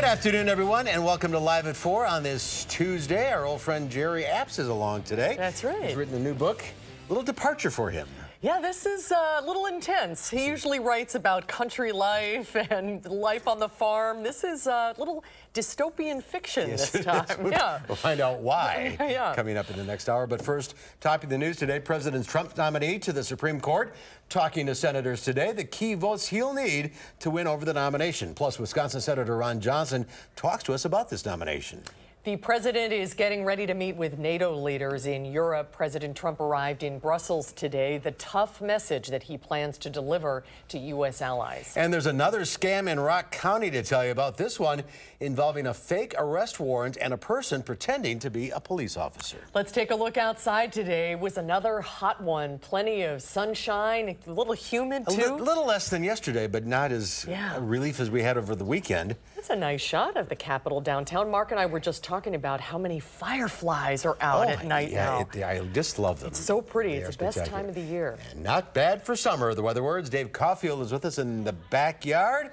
Good afternoon, everyone, and welcome to Live at 4 on this Tuesday. Our old friend Jerry Apps is along today. That's right. He's written a new book. A little departure for him. Yeah, this is a little intense. He usually writes about country life and life on the farm. This is a little dystopian fiction this time. Yeah. We'll find out why Yeah. coming up in the next hour. But first, topping the news today, President Trump's nominee to the Supreme Court talking to senators today, the key votes he'll need to win over the nomination. Plus, Wisconsin Senator Ron Johnson talks to us about this nomination. The president is getting ready to meet with NATO leaders in Europe. President Trump arrived in Brussels today. The tough message that he plans to deliver to U.S. allies. And there's another scam in Rock County to tell you about. This one involving a fake arrest warrant and a person pretending to be a police officer. Let's take a look outside today. It was another hot one. Plenty of sunshine, a little humid too. A little less than yesterday, but not as relief as we had over the weekend. That's a nice shot of the Capitol downtown. Mark and I were just talking about how many fireflies are out at night now. I just love them. It's so pretty. It's the best time of the year. And not bad for summer. The weather words. Dave Caulfield is with us in the backyard.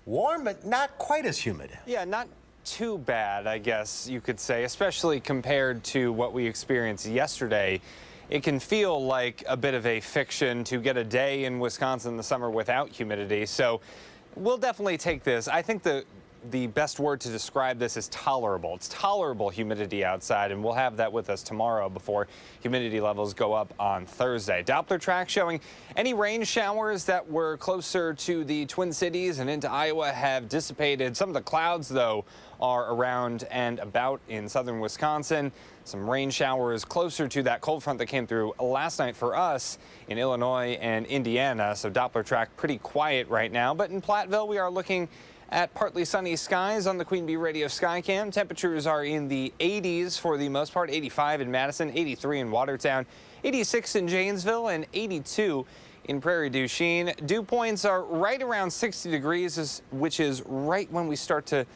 Warm, but not quite as humid. Yeah, not too bad, I guess you could say, especially compared to what we experienced yesterday. It can feel like a bit of a fiction to get a day in Wisconsin in the summer without humidity. So we'll definitely take this. I think the best word to describe this is tolerable. It's tolerable humidity outside, and we'll have that with us tomorrow before humidity levels go up on Thursday. Doppler track showing any rain showers that were closer to the Twin Cities and into Iowa have dissipated. Some of the clouds, though, are around and about in southern Wisconsin. Some rain showers closer to that cold front that came through last night for us in Illinois and Indiana. So Doppler track pretty quiet right now. But in Platteville, we are looking at partly sunny skies on the Queen Bee Radio Skycam. Temperatures are in the 80s for the most part, 85 in Madison, 83 in Watertown, 86 in Janesville, and 82 in Prairie du Chien. Dew points are right around 60 degrees, which is right when we start to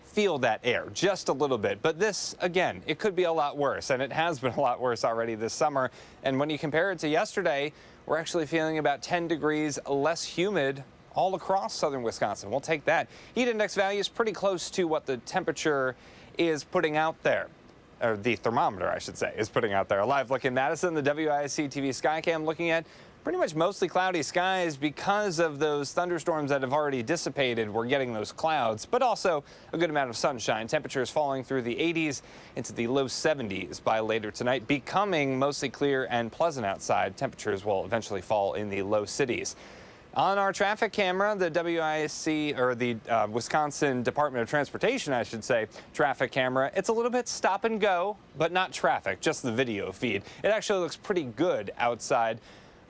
feel that air just a little bit. But this, again, it could be a lot worse, and it has been a lot worse already this summer. And when you compare it to yesterday, we're actually feeling about 10 degrees less humid all across southern Wisconsin. We'll take that. Heat index value is pretty close to what the temperature is putting out there, or the thermometer, I should say, is putting out there. A live look in Madison, the WISC TV Skycam looking at pretty much mostly cloudy skies because of those thunderstorms that have already dissipated. We're getting those clouds, but also a good amount of sunshine. Temperatures falling through the 80s into the low 70s by later tonight, becoming mostly clear and pleasant outside. Temperatures will eventually fall in the low cities. On our traffic camera, the WISC, or the Wisconsin Department of Transportation, I should say, traffic camera, it's a little bit stop and go, but not traffic, just the video feed. It actually looks pretty good outside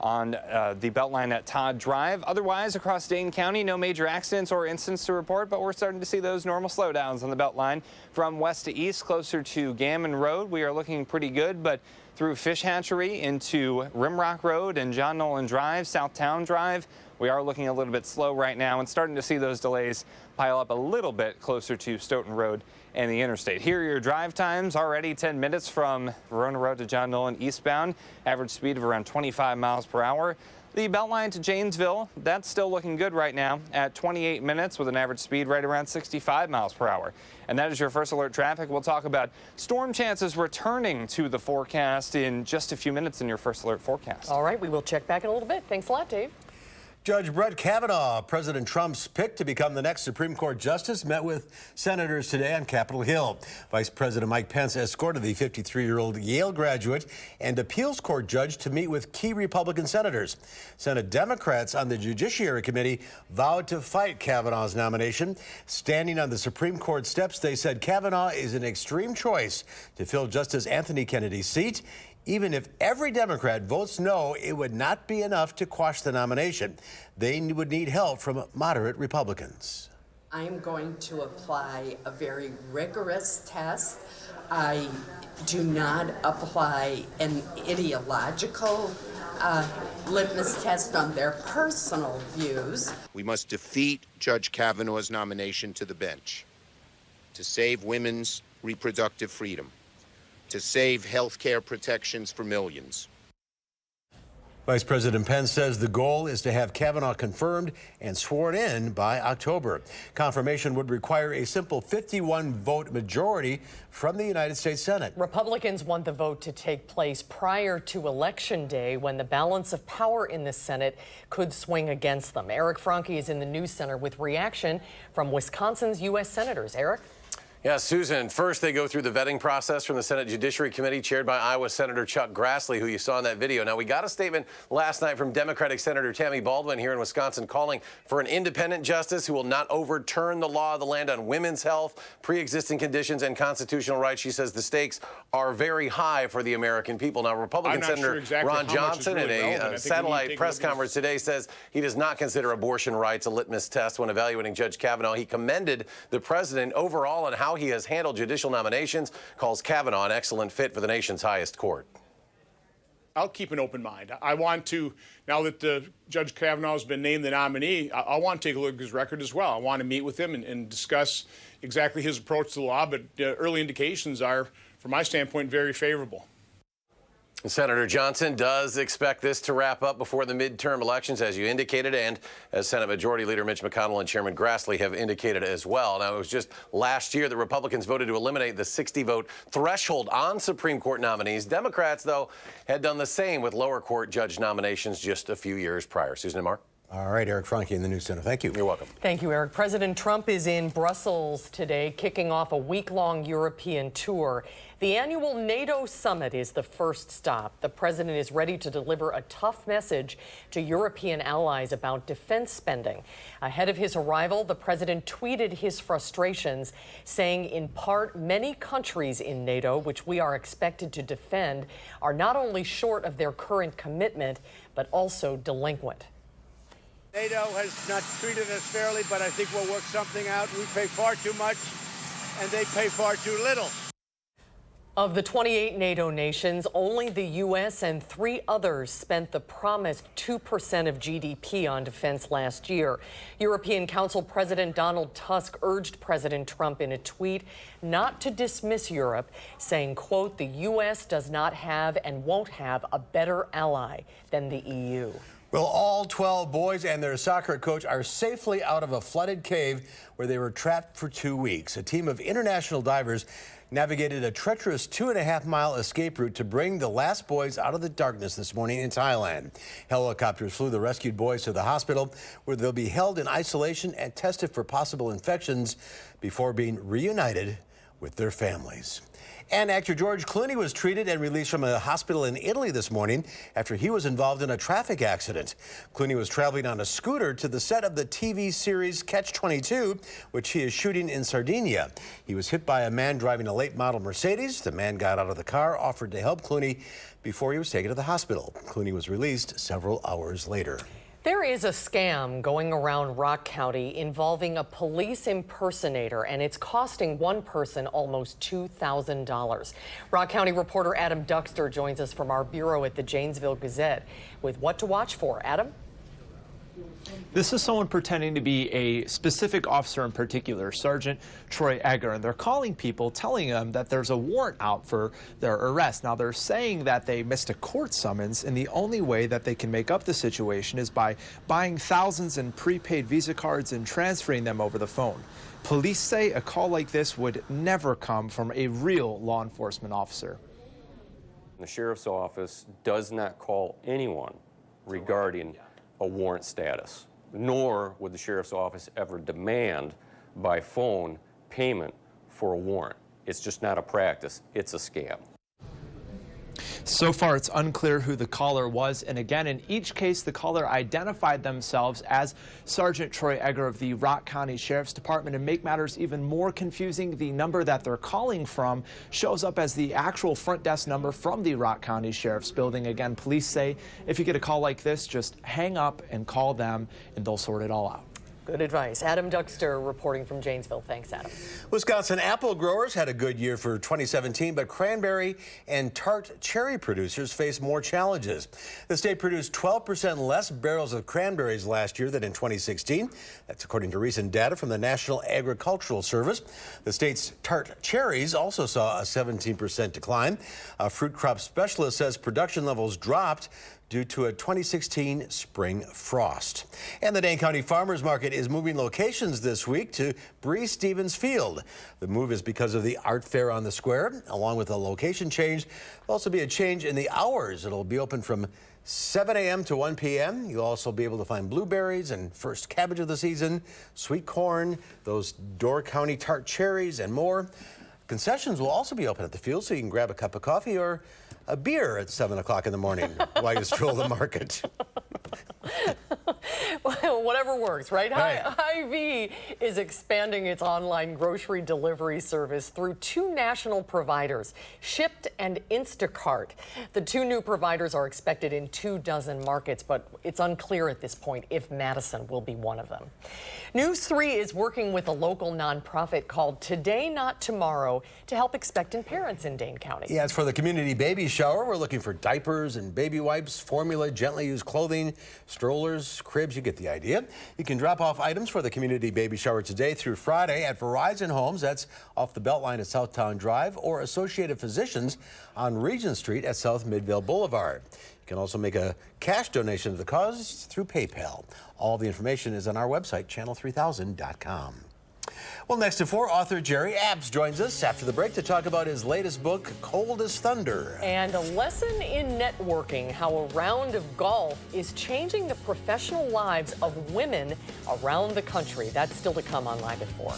on the Beltline at Todd Drive. Otherwise, across Dane County, no major accidents or incidents to report, but we're starting to see those normal slowdowns on the Beltline. From west to east, closer to Gammon Road, we are looking pretty good, but through Fish Hatchery into Rimrock Road and John Nolan Drive, Southtown Drive, we are looking a little bit slow right now and starting to see those delays pile up a little bit closer to Stoughton Road and the interstate. Here are your drive times, already 10 minutes from Verona Road to John Nolan eastbound, average speed of around 25 miles per hour. The Beltline to Janesville, that's still looking good right now at 28 minutes with an average speed right around 65 miles per hour. And that is your First Alert traffic. We'll talk about storm chances returning to the forecast in just a few minutes in your First Alert forecast. All right, we will check back in a little bit. Thanks a lot, Dave. Judge Brett Kavanaugh, President Trump's pick to become the next Supreme Court justice, met with senators today on Capitol Hill. Vice President Mike Pence escorted the 53-year-old Yale graduate and appeals court judge to meet with key Republican senators. Senate Democrats on the Judiciary Committee vowed to fight Kavanaugh's nomination. Standing on the Supreme Court steps, they said Kavanaugh is an extreme choice to fill Justice Anthony Kennedy's seat. Even if every Democrat votes no, it would not be enough to quash the nomination. They would need help from moderate Republicans. I am going to apply a very rigorous test. I do not apply an ideological litmus test on their personal views. We must defeat Judge Kavanaugh's nomination to the bench to save women's reproductive freedom, to save health care protections for millions. Vice President Pence says the goal is to have Kavanaugh confirmed and sworn in by October. Confirmation would require a simple 51-vote majority from the United States Senate. Republicans want the vote to take place prior to Election Day, when the balance of power in the Senate could swing against them. Eric Franke is in the News Center with reaction from Wisconsin's U.S. senators. Eric? Yeah, Susan, first they go through the vetting process from the Senate Judiciary Committee chaired by Iowa Senator Chuck Grassley, who you saw in that video. Now, we got a statement last night from Democratic Senator Tammy Baldwin here in Wisconsin calling for an independent justice who will not overturn the law of the land on women's health, pre-existing conditions, and constitutional rights. She says the stakes are very high for the American people. Now, Republican Senator Ron Johnson in a satellite press conference today says he does not consider abortion rights a litmus test when evaluating Judge Kavanaugh. He commended the president overall on how he has handled judicial nominations, calls Kavanaugh an excellent fit for the nation's highest court. I'll keep an open mind. I want to, now that Judge Kavanaugh has been named the nominee, I want to take a look at his record as well. I want to meet with him and discuss exactly his approach to the law, but early indications are, from my standpoint, very favorable. Senator Johnson does expect this to wrap up before the midterm elections, as you indicated, and as Senate Majority Leader Mitch McConnell and Chairman Grassley have indicated as well. Now, it was just last year that Republicans voted to eliminate the 60-vote threshold on Supreme Court nominees. Democrats, though, had done the same with lower court judge nominations just a few years prior. Susan and Mark? All right, Eric Franke in the News Center. Thank you. You're welcome. Thank you, Eric. President Trump is in Brussels today, kicking off a week-long European tour. The annual NATO summit is the first stop. The president is ready to deliver a tough message to European allies about defense spending. Ahead of his arrival, the president tweeted his frustrations, saying, in part, many countries in NATO, which we are expected to defend, are not only short of their current commitment, but also delinquent. NATO has not treated us fairly, but I think we'll work something out. We pay far too much, and they pay far too little. Of the 28 NATO nations, only the U.S. and 3 others spent the promised 2% of GDP on defense last year. European Council President Donald Tusk urged President Trump in a tweet not to dismiss Europe, saying, quote, the U.S. does not have and won't have a better ally than the EU. Well, all 12 boys and their soccer coach are safely out of a flooded cave where they were trapped for 2 weeks. A team of international divers navigated a treacherous 2.5-mile escape route to bring the last boys out of the darkness this morning in Thailand. Helicopters flew the rescued boys to the hospital, where they'll be held in isolation and tested for possible infections before being reunited with their families. And actor George Clooney was treated and released from a hospital in Italy this morning after he was involved in a traffic accident. Clooney was traveling on a scooter to the set of the TV series Catch-22, which he is shooting in Sardinia. He was hit by a man driving a late-model Mercedes. The man got out of the car, offered to help Clooney before he was taken to the hospital. Clooney was released several hours later. There is a scam going around Rock County involving a police impersonator, and it's costing one person almost $2,000. Rock County reporter Adam Duxter joins us from our bureau at the Janesville Gazette with what to watch for. Adam? This is someone pretending to be a specific officer in particular, Sergeant Troy Egger, and they're calling people, telling them that there's a warrant out for their arrest. Now, they're saying that they missed a court summons, and the only way that they can make up the situation is by buying thousands in prepaid Visa cards and transferring them over the phone. Police say a call like this would never come from a real law enforcement officer. The sheriff's office does not call anyone regarding a warrant status, nor would the sheriff's office ever demand by phone payment for a warrant. It's just not a practice, it's a scam. So far, it's unclear who the caller was, and again, in each case, the caller identified themselves as Sergeant Troy Egger of the Rock County Sheriff's Department. And make matters even more confusing, the number that they're calling from shows up as the actual front desk number from the Rock County Sheriff's Building. Again, police say if you get a call like this, just hang up and call them, and they'll sort it all out. Good advice. Adam Duxter reporting from Janesville. Thanks, Adam. Wisconsin apple growers had a good year for 2017, but cranberry and tart cherry producers face more challenges. The state produced 12% less barrels of cranberries last year than in 2016. That's according to recent data from the National Agricultural Service. The state's tart cherries also saw a 17% decline. A fruit crop specialist says production levels dropped due to a 2016 spring frost. And the Dane County Farmers Market is moving locations this week to Bree Stevens Field. The move is because of the art fair on the square. Along with a location change, there'll also be a change in the hours. It'll be open from 7 a.m. to 1 p.m. You'll also be able to find blueberries and first cabbage of the season, sweet corn, those Door County tart cherries, and more. Concessions will also be open at the field, so you can grab a cup of coffee or a beer at 7 o'clock in the morning while you stroll the market. Well, whatever works, right? Right. Hy-Vee is expanding its online grocery delivery service through 2 national providers, Shipt and Instacart. The 2 new providers are expected in 24 markets, but it's unclear at this point if Madison will be one of them. News 3 is working with a local nonprofit called Today Not Tomorrow to help expectant parents in Dane County. Yeah, it's for the community baby shower. We're looking for diapers and baby wipes, formula, gently used clothing, strollers, cribs. You get the idea. You can drop off items for the community baby shower today through Friday at Verizon Homes. That's off the Beltline at Southtown Drive, or Associated Physicians on Regent Street at South Midvale Boulevard. You can also make a cash donation to the cause through PayPal. All the information is on our website, channel3000.com. Well, next at 4, author Jerry Abs joins us after the break to talk about his latest book, Cold as Thunder. And a lesson in networking, how a round of golf is changing the professional lives of women around the country. That's still to come on Live at 4.